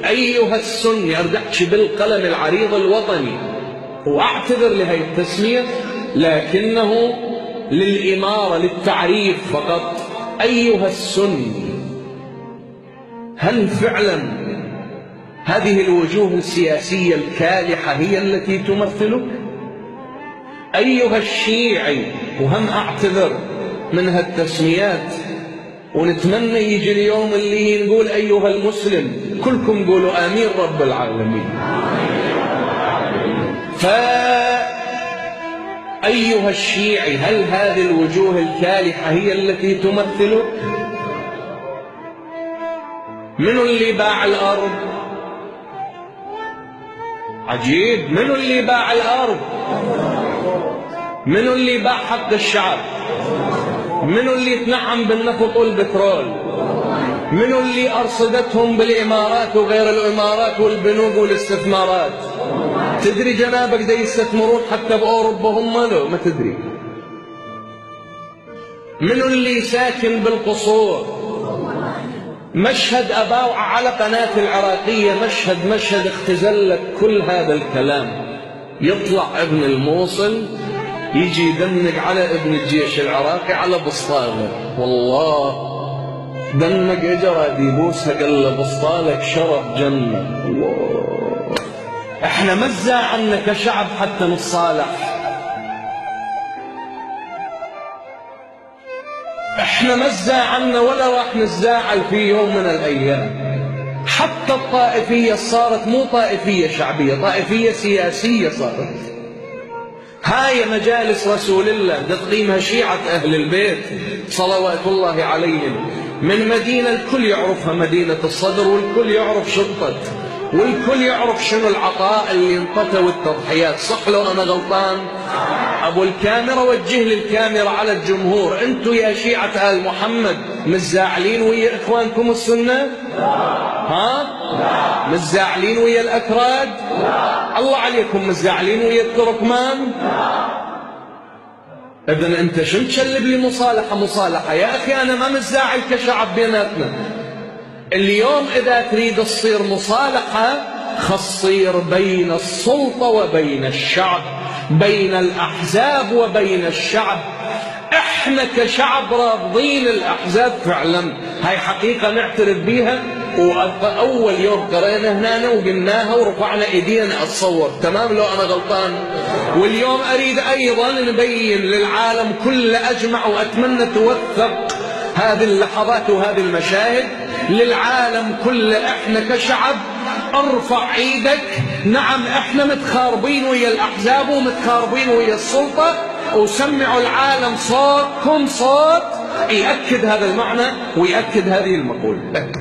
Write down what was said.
أيها السني، أردحش بالقلم العريض الوطني، وأعتذر لهي التسمية لكنه للإمارة للتعريف فقط. أيها السني، هل فعلا هذه الوجوه السياسية الكالحة هي التي تمثلك؟ أيها الشيعي، وهم أعتذر من هالتسميات، ونتمنى يجي اليوم اللي نقول أيها المسلم، كلكم قولوا آمين رب العالمين. فأيها الشيعي، هل هذه الوجوه الكالحة هي التي تمثلك؟ من اللي باع الأرض؟ عجيب، من اللي باع الأرض؟ من اللي باع حق الشعب؟ من اللي تنعم بالنفط والبترول؟ من اللي أرصدتهم بالإمارات وغير الإمارات والبنوك والاستثمارات؟ تدري جنابك دا يستثمرون حتى بأوروبا هم له؟ ما تدري. من اللي ساكن بالقصور؟ مشهد أباوع على قناة العراقية، مشهد اختزل لك كل هذا الكلام. يطلع ابن الموصل يجي يدنق على ابن الجيش العراقي على بسطاله، والله دنق اجرى يبوسها قال له بسطالك شرف جنة. الله، احنا ما تزاعلنا كشعب حتى نتصالح، احنا ما تزاعلنا ولا راح نتزاعل في يوم من الايام. حتى الطائفية صارت مو طائفية شعبية، طائفية سياسية صارت. هاي مجالس رسول الله تقيمها شيعة أهل البيت صلوات الله عليهم، من مدينة الكل يعرفها مدينة الصدر، والكل يعرف شرطة، والكل يعرف شنو العطاء اللي انطته والتضحيات. صح لو أنا غلطان؟ أبو الكاميرا وجه لي الكاميرا على الجمهور، أنتوا يا شيعة آل محمد مزاعلين ويا إخوانكم السنة؟ ها؟ مزاعلين ويا الأكراد؟ الله عليكم مزاعلين ويا التركمان؟ إذن أنت شو تشلب لي مصالحة؟ يا أخي أنا ما مزاعل كشعب بيناتنا. اليوم إذا تريد تصير مصالحة خصير بين السلطة وبين الشعب، بين الأحزاب وبين الشعب. احنا كشعب رافضين الأحزاب فعلا، هاي حقيقة نعترف بيها، وأول يوم قرينا هنا وقلناها ورفعنا ايدينا اتصور، تمام لو أنا غلطان؟ واليوم أريد أيضا نبين للعالم كله أجمع، وأتمنى توثق هذه اللحظات وهذه المشاهد للعالم كله. احنا كشعب ارفع ايدك، نعم احنا متخاربين ويا الأحزاب ومتخاربين ويا السلطة، وسمعوا العالم صوتكم صوت يأكد هذا المعنى ويأكد هذه المقولة.